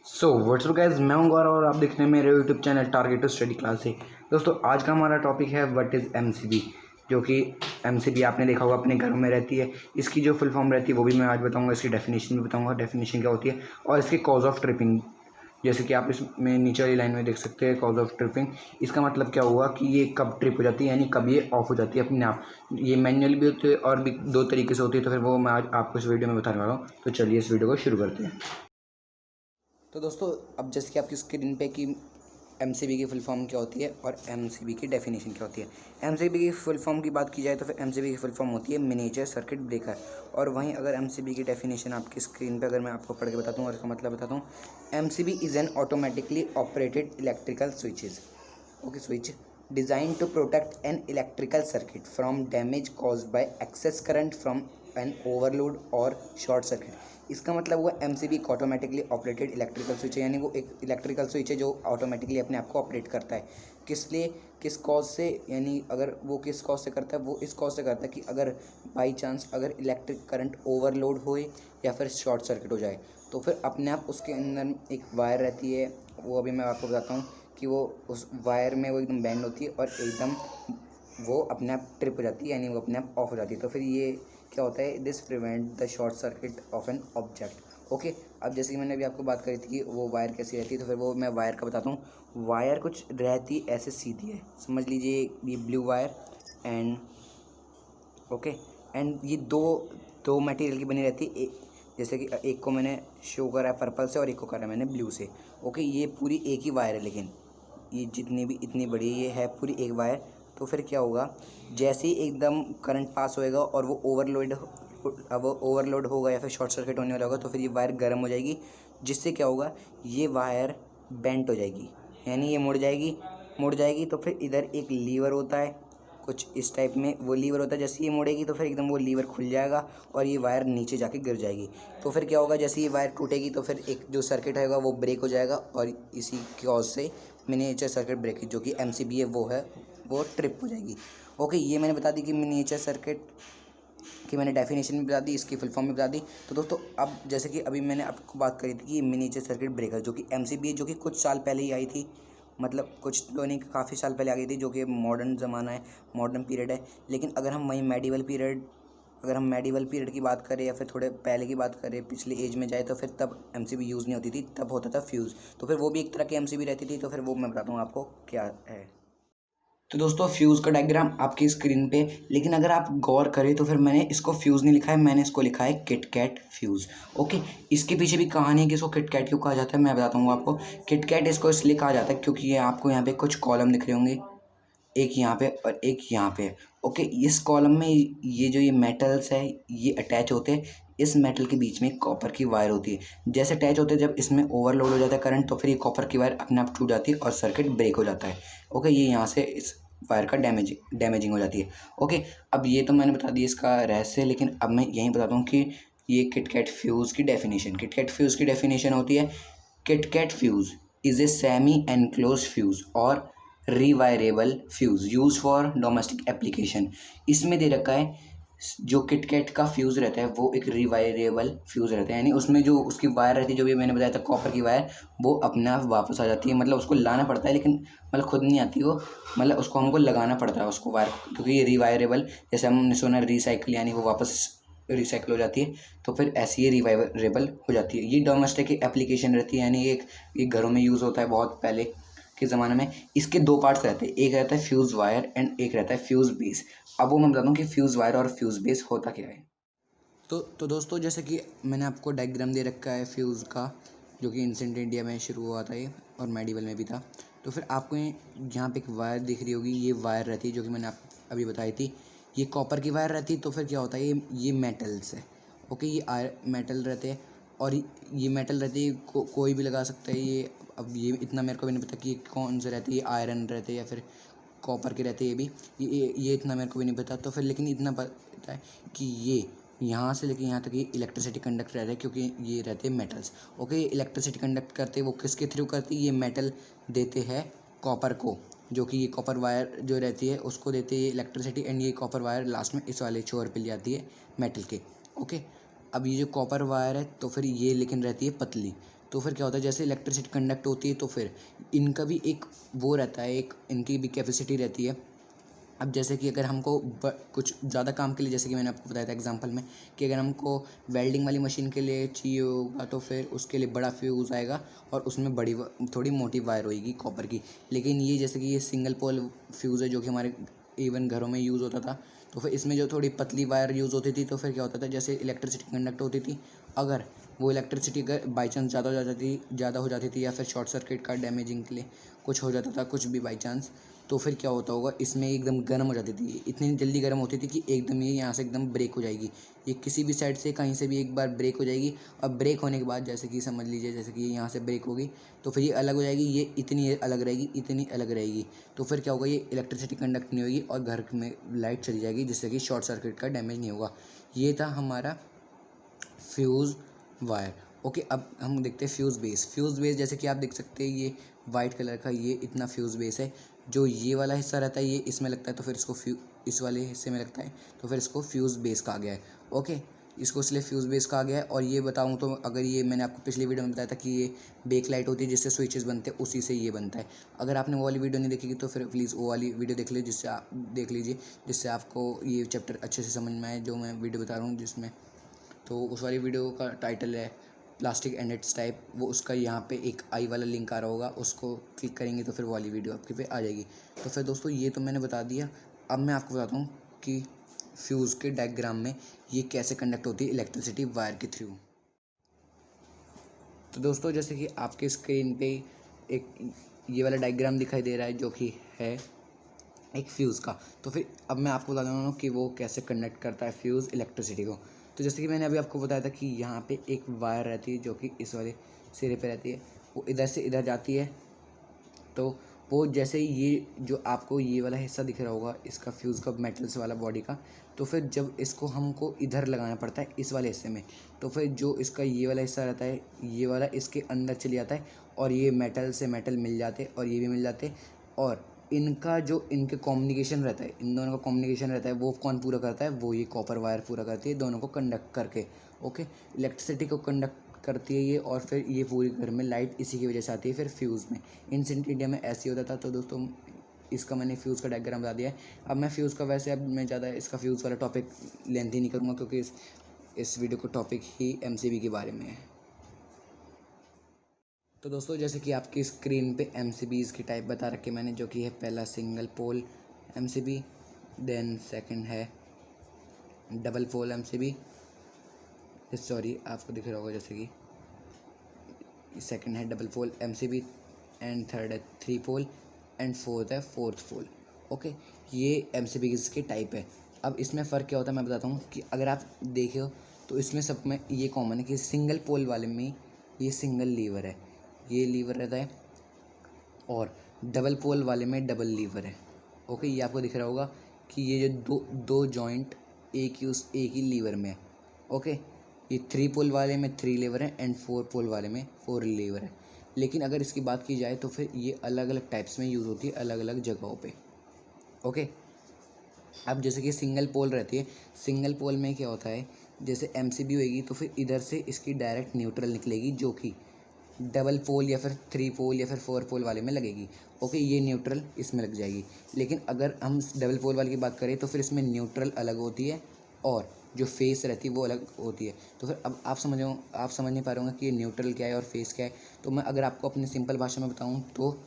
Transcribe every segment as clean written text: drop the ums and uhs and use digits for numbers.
WhatsApp guys, मैं हूं गौरव और आप देख रहे हैं मेरे YouTube channel target to study class से। दोस्तों, आज का हमारा टॉपिक है व्हाट इज़ एमसीबी। जो कि एमसीबी आपने देखा होगा अपने घरों में रहती है। इसकी जो फुल फॉर्म रहती है वो भी मैं आज बताऊंगा, इसकी डेफिनेशन भी बताऊंगा, डेफिनेशन क्या होती है और इसके कॉज ऑफ ट्रिपिंग। जैसे कि आप इसमें नीचे वाली लाइन में देख सकते हैं, कॉज ऑफ ट्रिपिंग। इसका मतलब क्या हुआ कि ये कब ट्रिप हो जाती है, यानी कब ये ऑफ हो जाती है अपने आप। ये मैनुअल भी होती है और भी दो तरीके से होती है, तो फिर वो मैं आज आपको इस वीडियो में बताने वाला हूँ। तो चलिए इस वीडियो को शुरू करते हैं। तो दोस्तों, अब जैसे कि आपकी स्क्रीन पे कि एमसीबी की फुल फॉर्म क्या होती है और एमसीबी की डेफिनेशन क्या होती है। एमसीबी की फुल फॉर्म की बात की जाए तो फिर एमसीबी की फुल फॉर्म होती है मिनिएचर सर्किट ब्रेकर। और वहीं अगर एमसीबी की डेफिनेशन आपकी स्क्रीन पे अगर मैं आपको पढ़ के बताता हूँ और इसका मतलब बताता हूँ, MCB is an automatically operated electrical switches switch designed to protect an electrical circuit from damage caused by excess current from an overload or short circuit। इसका मतलब हुआ एमसीबी एक ऑटोमेटिकली ऑपरेटेड इलेक्ट्रिकल स्विच है, यानी वो एक electrical switch है जो ऑटोमेटिकली अपने आप को ऑपरेट करता है। किस लिए, किस कॉज से, यानी अगर वो किस कॉज से करता है, वो इस कॉज से करता है कि अगर बाई चांस अगर इलेक्ट्रिक करंट ओवरलोड होए या फिर शॉर्ट सर्किट हो जाए तो फिर अपने आप उसके अंदर एक वायर रहती है, वो अभी मैं आपको बताता हूँ कि वो उस वायर में वो एकदम बैंड होती है और एकदम वो अपने आप ट्रिप हो जाती है, यानी वो अपने आप ऑफ हो जाती है। तो फिर ये क्या होता है, this prevent the short circuit of an object. Okay, अब जैसे कि मैंने अभी आपको बात करी थी कि वो वायर कैसी रहती है, तो फिर वो मैं वायर का बताता हूँ। वायर कुछ रहती ऐसे सीधी है, समझ लीजिए ये blue wire and okay, and ये दो दो मटेरियल की बनी रहती है। जैसे कि एक को मैंने शो करा है पर्पल से और एक को करा मैंने ब्लू से। ओके, ये पूरी एक ही वायर है, लेकिन ये जितनी भी इतनी बड़ी ये है पूरी एक वायर। तो फिर क्या होगा, जैसे ही एकदम करंट पास होएगा और वो ओवरलोड होगा या फिर शॉर्ट सर्किट होने वाला होगा तो फिर ये वायर गर्म हो जाएगी, जिससे क्या होगा, ये वायर बेंट हो जाएगी, यानी ये मुड़ जाएगी। तो फिर इधर एक लीवर होता है कुछ इस टाइप में, वो लीवर होता है, जैसे ये मुड़ेगी तो फिर एकदम वो लीवर खुल जाएगा और ये वायर नीचे जाके गिर जाएगी। तो फिर क्या होगा, जैसे ये वायर टूटेगी तो फिर एक जो सर्किट होगा वो ब्रेक हो जाएगा और इसी कॉज से मिनिएचर सर्किट ब्रेकेज जो कि एमसीबी है वो ट्रिप हो जाएगी। ओके, ये मैंने बता दी कि मिनिएचर सर्किट की मैंने डेफिनेशन भी बता दी, इसकी फुल फॉर्म भी बता दी। तो दोस्तों, अब जैसे कि अभी मैंने आपको बात करी थी कि मिनिएचर सर्किट ब्रेकर जो कि एमसीबी है, जो कि कुछ साल पहले ही आई थी, मतलब कुछ तो नहीं, काफ़ी साल पहले आ गई थी, जो कि मॉडर्न ज़माना है, मॉडर्न पीरियड है। लेकिन अगर हम वहीं मेडिवल पीरियड की बात करें या फिर थोड़े पहले की बात करें, पिछले एज में जाए, तो फिर तब एमसीबी यूज़ नहीं होती थी, तब होता था फ्यूज़। तो फिर वो भी एक तरह की एमसीबी रहती थी, तो फिर वो मैं बताता हूँ आपको क्या है। तो दोस्तों, फ्यूज़ का डायग्राम आपकी स्क्रीन पे, लेकिन अगर आप गौर करें तो फिर मैंने इसको फ्यूज़ नहीं लिखा है, मैंने इसको लिखा है किटकैट फ्यूज़। ओके, इसके पीछे भी कहानी है कि इसको किटकैट क्यों कहा जाता है, मैं बताता हूँ आपको। किटकैट इसको इसलिए कहा जाता है क्योंकि ये आपको यहाँ पे कुछ कॉलम दिख रहे होंगे, एक यहाँ पे और एक यहाँ पे। ओके, इस कॉलम में ये जो ये मेटल्स है ये अटैच होते हैं, इस मेटल के बीच में कॉपर की वायर होती है। जैसे अटैच होते हैं, जब इसमें ओवरलोड हो जाता है करंट तो फिर ये कॉपर की वायर अपने आप टूट जाती है और सर्किट ब्रेक हो जाता है। ओके, ये यहाँ से इस वायर का डैमेजिंग हो जाती है। ओके, अब ये तो मैंने बता दिया इसका रहस्य, लेकिन अब मैं यहीं बताता हूँ कि ये किटकैट फ्यूज़ की डेफिनेशन होती है, kitkat fuse is a semi enclose fuse और rewirable fuse use for domestic application. इसमें दे रखा है जो किटकैट का फ्यूज़ रहता है वो एक रिवायरेबल फ्यूज़ रहता है, यानी उसमें जो उसकी वायर रहती है, जो भी मैंने बताया था कॉपर की वायर, वो अपने आप वापस आ जाती है। मतलब उसको लाना पड़ता है, लेकिन मतलब खुद नहीं आती वो, मतलब उसको हमको लगाना पड़ता है उसको वायर, क्योंकि ये रिवायरेबल, जैसे हमने सुना रिसाइकिल, यानी वो वापस रिसाइकिल हो जाती है, तो फिर ऐसी ये रिवायरेबल हो जाती है। ये डोमेस्टिक एप्लीकेशन रहती है, यानी एक घरों में यूज़ होता है बहुत पहले के ज़माने में। इसके दो पार्ट्स रहते हैं, एक रहता है फ्यूज़ वायर एंड एक रहता है फ्यूज़ बेस। अब वो मैं बताता हूँ कि फ्यूज़ वायर और फ्यूज़ बेस होता क्या है। तो दोस्तों, जैसे कि मैंने आपको डायग्राम दे रखा है फ्यूज़ का, जो कि इंसेंट इंडिया में शुरू हुआ था ये और मेडिवल में भी था। तो फिर आपको यहाँ पे एक वायर दिख रही होगी, ये वायर रहती है जो कि मैंने आप अभी बताई थी, ये कॉपर की वायर रहती है। तो फिर क्या होता है, ये मेटल्स है। ओके, ये मेटल रहते हैं और ये मेटल रहती है, कोई भी लगा सकता है ये। अब ये इतना मेरे को भी नहीं पता कि कौन से रहती है, आयरन रहते हैं या फिर कॉपर के रहते हैं, ये भी ये इतना मेरे को भी नहीं पता। तो फिर लेकिन इतना पता है कि ये यहाँ से लेके यहाँ तक ये इलेक्ट्रिसिटी कंडक्ट रहता है, क्योंकि ये रहते हैं मेटल्स। ओके, इलेक्ट्रिसिटी कंडक्ट करते हैं, वो किसके थ्रू करती है, ये मेटल देते हैं कॉपर को, जो कि ये कॉपर वायर जो रहती है उसको देते हैं इलेक्ट्रिसिटी, एंड ये कॉपर वायर लास्ट में इस वाले छोर पे ले जाती है मेटल के। ओके, अब ये जो कॉपर वायर है तो फिर ये लेकिन रहती है पतली, तो फिर क्या होता है, जैसे इलेक्ट्रिसिटी कंडक्ट होती है तो फिर इनका भी एक वो रहता है, एक इनकी भी कैपेसिटी रहती है। अब जैसे कि अगर हमको कुछ ज़्यादा काम के लिए, जैसे कि मैंने आपको बताया था एग्जांपल में, कि अगर हमको वेल्डिंग वाली मशीन के लिए चाहिए होगा तो फिर उसके लिए बड़ा फ्यूज़ आएगा और उसमें बड़ी थोड़ी मोटी वायर होएगी कॉपर की। लेकिन ये जैसे कि ये सिंगल पोल फ्यूज़ है जो कि हमारे इवन घरों में यूज़ होता था, तो फिर इसमें जो थोड़ी पतली वायर यूज़ होती थी, तो फिर क्या होता था, जैसे इलेक्ट्रिसिटी कंडक्ट होती थी, अगर वो इलेक्ट्रिसिटी अगर बाई चांस ज़्यादा हो जाती थी या फिर शॉर्ट सर्किट का डैमेजिंग के लिए कुछ हो जाता था, कुछ भी बाई चांस, तो फिर क्या होता होगा, इसमें एकदम गर्म हो जाती थी, इतनी जल्दी गर्म होती थी कि एकदम ये यहाँ से एकदम ब्रेक हो जाएगी। ये किसी भी साइड से कहीं से भी एक बार ब्रेक हो जाएगी, और ब्रेक होने के बाद जैसे कि समझ लीजिए, जैसे कि यहाँ से ब्रेक होगी तो फिर ये अलग हो जाएगी, ये इतनी अलग रहेगी, इतनी अलग रहेगी, तो फिर क्या होगा, ये इलेक्ट्रिसिटी कंडक्ट नहीं होगी और घर में लाइट चली जाएगी, जिससे कि शॉर्ट सर्किट का डैमेज नहीं होगा। ये था हमारा फ्यूज़ वायर। ओके, अब हम देखते हैं फ्यूज़ बेस। जैसे कि आप देख सकते हैं ये वाइट कलर का ये इतना फ्यूज़ बेस है। जो ये वाला हिस्सा रहता है ये इसमें लगता है, तो फिर इसको इस वाले हिस्से में लगता है, तो फिर इसको फ्यूज़ बेस कहा गया है। ओके, इसको इसलिए फ्यूज़ बेस कहा गया है। और ये बताऊँ तो, अगर ये मैंने आपको पिछली वीडियो में बताया था कि ये बेक लाइट होती है जिससे स्विचेस बनते हैं, उसी से ये बनता है। अगर आपने वो वाली वीडियो नहीं देखी तो फिर प्लीज़ वो वाली वीडियो देख लीजिए, जिससे आप देख लीजिए, जिससे आपको ये चैप्टर अच्छे से समझ में आए जो मैं वीडियो बता रहा हूँ जिसमें। तो उस वाली वीडियो का टाइटल है प्लास्टिक एंड इट्स टाइप। वो उसका यहाँ पे एक आई वाला लिंक आ रहा होगा, उसको क्लिक करेंगे तो फिर वो वाली वीडियो आपके पे आ जाएगी। तो फिर दोस्तों ये तो मैंने बता दिया। अब मैं आपको बताता हूँ कि फ्यूज़ के डायग्राम में ये कैसे कंडक्ट होती है इलेक्ट्रिसिटी वायर के थ्रू। तो दोस्तों जैसे कि आपके स्क्रीन पे एक ये वाला डायग्राम दिखाई दे रहा है जो कि है एक फ्यूज़ का। तो फिर अब मैं आपको बता दूँ कि वो कैसे कंडक्ट करता है फ्यूज़ इलेक्ट्रिसिटी को। तो जैसे कि मैंने अभी आपको बताया था कि यहाँ पे एक वायर रहती है जो कि इस वाले सिरे पे रहती है, वो इधर से इधर जाती है। तो वो जैसे ही ये जो आपको ये वाला हिस्सा दिख रहा होगा इसका फ्यूज़ का मेटल्स वाला बॉडी का, तो फिर जब इसको हमको इधर लगाना पड़ता है इस वाले हिस्से में, तो फिर जो इसका ये वाला हिस्सा रहता है ये वाला इसके अंदर चले जाता है और ये मेटल से मेटल मिल जाते और ये भी मिल जाते। और इनका जो इनके कम्युनिकेशन रहता है, इन दोनों का कम्युनिकेशन रहता है, वो कौन पूरा करता है, वो ये कॉपर वायर पूरा करती है दोनों को कंडक्ट करके। ओके, इलेक्ट्रिसिटी को कंडक्ट करती है ये, और फिर ये पूरी घर में लाइट इसी की वजह से आती है। फिर फ्यूज़ में एंशिएंट इंडिया में ऐसे ही होता था। तो दोस्तों इसका मैंने फ्यूज़ का डायग्राम बता दिया है। अब मैं फ्यूज़ का, वैसे अब मैं ज़्यादा इसका फ्यूज़ वाला टॉपिक लेंथी नहीं करूँगा क्योंकि इस वीडियो का टॉपिक ही एमसीबी के बारे में है। तो दोस्तों जैसे कि आपकी स्क्रीन पे एमसीबीज़ की टाइप बता रखे मैंने, जो कि है पहला single pole MCB, then second है डबल पोल एमसीबी, सॉरी आपको दिख रहा होगा जैसे कि सेकंड है double pole MCB, and third है थ्री पोल, एंड फोर्थ है फोर्थ पोल। ओके, ये एमसीबीज़ की टाइप है। अब इसमें फ़र्क क्या होता है मैं बताता हूँ कि अगर आप देखे हो तो इसमें सब में ये कॉमन है कि सिंगल पोल वाले में ये सिंगल लीवर है, ये लीवर रहता है, और डबल पोल वाले में डबल लीवर है। ओके, ये आपको दिख रहा होगा कि ये जो दो जॉइंट एक ही लीवर में है। ओके, ये थ्री पोल वाले में थ्री लीवर है एंड फोर पोल वाले में फोर लीवर है। लेकिन अगर इसकी बात की जाए तो फिर ये अलग अलग टाइप्स में यूज़ होती है अलग अलग जगहों पे। ओके, अब जैसे कि सिंगल पोल रहती है, सिंगल पोल में क्या होता है, जैसे एमसीबी होएगी तो फिर इधर से इसकी डायरेक्ट न्यूट्रल निकलेगी जो कि डबल पोल या फिर थ्री पोल या फिर फोर पोल वाले में लगेगी। ओके, ये न्यूट्रल इसमें लग जाएगी। लेकिन अगर हम डबल पोल वाले की बात करें तो फिर इसमें न्यूट्रल अलग होती है और जो फेस रहती है वो अलग होती है। तो फिर अब आप समझ नहीं पा रहे होंगे कि ये न्यूट्रल क्या है और फेस क्या है। तो मैं अगर आपको अपनी सिंपल भाषा में बताऊँ तो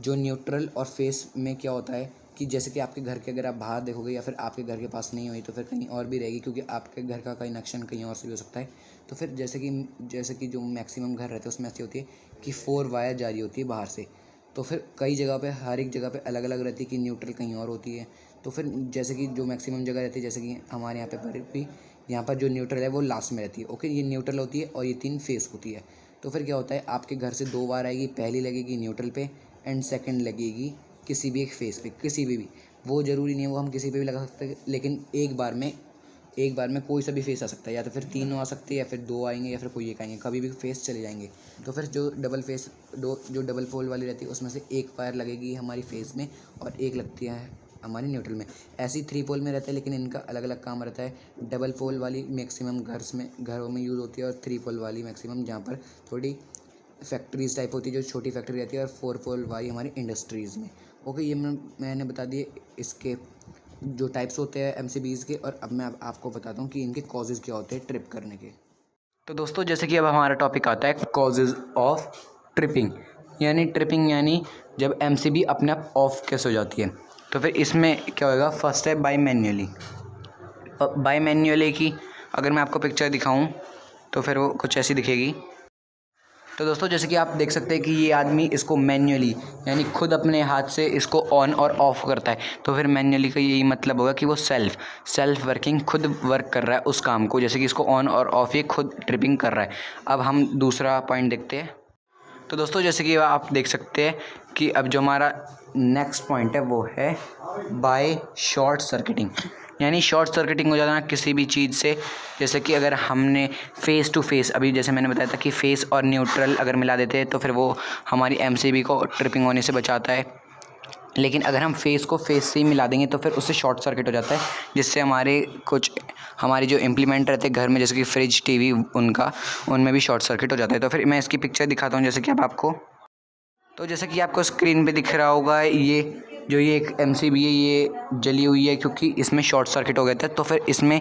जो न्यूट्रल और फेस में क्या होता है कि जैसे कि आपके घर के अगर आप बाहर देखोगे या फिर आपके घर के पास नहीं हुई तो फिर कहीं और भी रहेगी, क्योंकि आपके घर का कनेक्शन कहीं और से भी हो सकता है। तो फिर जैसे कि जो मैक्सिमम घर रहते हैं उसमें ऐसी होती है कि 4 वायर जारी होती है बाहर से। तो फिर कई जगह पे, हर एक जगह पे अलग अलग रहती है कि न्यूट्रल कहीं और होती है। तो फिर जैसे कि जो मैक्सिमम जगह रहती है, जैसे कि हमारे यहाँ पे पर भी यहाँ पर जो न्यूट्रल है वो लास्ट में रहती है। ओके, ये न्यूट्रल होती है और ये 3 फेस होती है। तो फिर क्या होता है, आपके घर से 2 वायर आएगी, पहली लगेगी न्यूट्रल पे एंड सेकंड लगेगी किसी भी एक फेस पे, किसी भी वो ज़रूरी नहीं है वो हम किसी पे भी लगा सकते हैं। लेकिन एक बार में कोई सा भी फेस आ सकता है, या तो फिर 3 आ सकते हैं या फिर 2 आएंगे या फिर कोई एक आएंगे, कभी भी फेस चले जाएंगे। तो फिर जो डबल पोल वाली रहती है उसमें से एक वायर लगेगी हमारी फेस में और एक लगती है हमारी न्यूट्रल में। ऐसी 3 पोल में रहता है लेकिन इनका अलग अलग काम रहता है। डबल पोल वाली मैक्सिमम घरों में यूज़ होती है और 3 पोल वाली मैक्सिमम जहाँ पर थोड़ी फैक्ट्रीज टाइप होती है, जो छोटी फैक्ट्री रहती है, और 4 हमारी इंडस्ट्रीज़ में। ओके, ये मैंने बता दिए इसके जो टाइप्स होते हैं एमसीबीज़ के। और अब मैं आपको बताता हूँ कि इनके कॉजेज़ क्या होते हैं ट्रिप करने के। तो दोस्तों, जैसे कि अब हमारा टॉपिक आता है कॉजेज़ ऑफ ट्रिपिंग, यानी ट्रिपिंग यानी जब एमसीबी अपने आप ऑफ कैसे हो जाती है। तो फिर इसमें क्या होगा, फर्स्ट है बाई मैन्युअली। बाई मैन्युअली की अगर मैं आपको पिक्चर दिखाऊं तो फिर वो कुछ ऐसी दिखेगी। तो दोस्तों, जैसे कि आप देख सकते हैं कि ये आदमी इसको मैन्युअली यानी खुद अपने हाथ से इसको ऑन और ऑफ़ करता है। तो फिर मैन्युअली का यही मतलब होगा कि वो सेल्फ वर्किंग खुद वर्क कर रहा है उस काम को, जैसे कि इसको ऑन और ऑफ़ ये खुद ट्रिपिंग कर रहा है। अब हम दूसरा पॉइंट देखते हैं। तो दोस्तों, जैसे कि आप देख सकते हैं कि अब जो हमारा नेक्स्ट पॉइंट है वो है बाय शॉर्ट सर्किटिंग, यानी शॉर्ट सर्किटिंग हो जाना किसी भी चीज़ से। जैसे कि अगर हमने फेस टू फेस, अभी जैसे मैंने बताया था कि फेस और न्यूट्रल अगर मिला देते हैं तो फिर वो हमारी एमसीबी को ट्रिपिंग होने से बचाता है। लेकिन अगर हम फेस को फेस से ही मिला देंगे तो फिर उससे शॉर्ट सर्किट हो जाता है, जिससे हमारे जो इम्प्लीमेंट रहते हैं घर में, जैसे कि फ्रिज, टीवी, उनमें भी शॉर्ट सर्किट हो जाता है। तो फिर मैं इसकी पिक्चर दिखाता हूँ, जैसे कि अब आपको, तो जैसे कि आपको स्क्रीन पे दिख रहा होगा ये एक एमसीबी है, ये जली हुई है क्योंकि इसमें शॉर्ट सर्किट हो गया था। तो फिर इसमें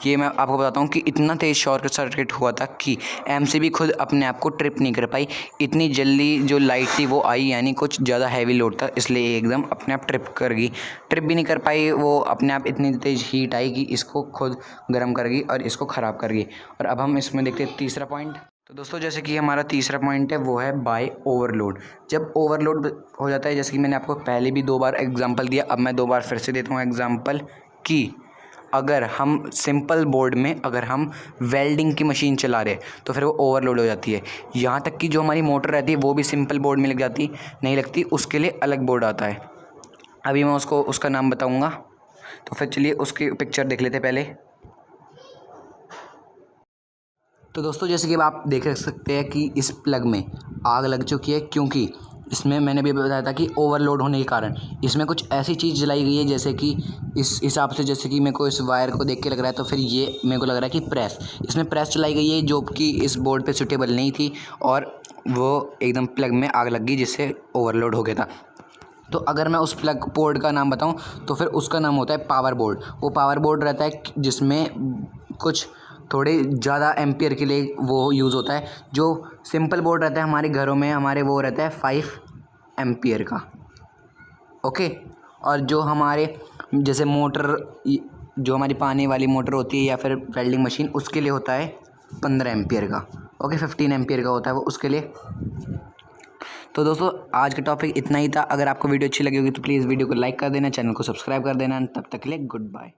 ये मैं आपको बताता हूँ कि इतना तेज़ शॉर्ट सर्किट हुआ था कि एमसीबी खुद अपने आप को ट्रिप नहीं कर पाई। इतनी जल्दी जो लाइट थी वो आई, यानी कुछ ज़्यादा हैवी लोड था, इसलिए एकदम अपने आप ट्रिप भी नहीं कर पाई। वो अपने आप इतनी तेज़ हीट आई कि इसको खुद गर्म कर गई और इसको ख़राब कर गई। और अब हम इसमें देखते हैं तीसरा पॉइंट। तो दोस्तों, जैसे कि हमारा तीसरा पॉइंट है वो है बाय ओवरलोड। जब ओवरलोड हो जाता है, जैसे कि मैंने आपको पहले भी 2 बार एग्जांपल दिया, अब मैं 2 बार फिर से देता हूँ एग्जांपल, कि अगर हम सिंपल बोर्ड में अगर हम वेल्डिंग की मशीन चला रहे हैं तो फिर वो ओवरलोड हो जाती है। यहाँ तक कि जो हमारी मोटर रहती है वो भी सिंपल बोर्ड में नहीं लगती, उसके लिए अलग बोर्ड आता है। अभी मैं उसका नाम बताऊँगा। तो फिर चलिए उसकी पिक्चर देख लेते पहले। तो दोस्तों, जैसे कि आप देख सकते हैं कि इस प्लग में आग लग चुकी है, क्योंकि इसमें मैंने भी बताया था कि ओवरलोड होने के कारण इसमें कुछ ऐसी चीज़ जलाई गई है, जैसे कि इस हिसाब से, जैसे कि मेरे को इस वायर को देख के लग रहा है, तो फिर ये मेरे को लग रहा है कि इसमें प्रेस चलाई गई है, जो कि इस बोर्ड पे सूटेबल नहीं थी, और वो एकदम प्लग में आग लग गई, जिससे ओवरलोड हो गया था। तो अगर मैं उस प्लग बोर्ड का नाम बताऊँ तो फिर उसका नाम होता है पावर बोर्ड। वो पावर बोर्ड रहता है जिसमें कुछ थोड़े ज़्यादा एम्पियर के लिए वो यूज़ होता है। जो सिंपल बोर्ड रहता है हमारे घरों में, हमारे वो रहता है 5 एम्पियर का। ओके, और जो हमारे जैसे मोटर, जो हमारी पानी वाली मोटर होती है या फिर वेल्डिंग मशीन, उसके लिए होता है 15 एम्पियर का। ओके, 15 एम्पियर का होता है वो उसके लिए। तो दोस्तों, आज का टॉपिक इतना ही था। अगर आपको वीडियो अच्छी लगी होगी तो प्लीज़ वीडियो को लाइक कर देना, चैनल को सब्सक्राइब कर देना। तब तक के लिए गुड बाय।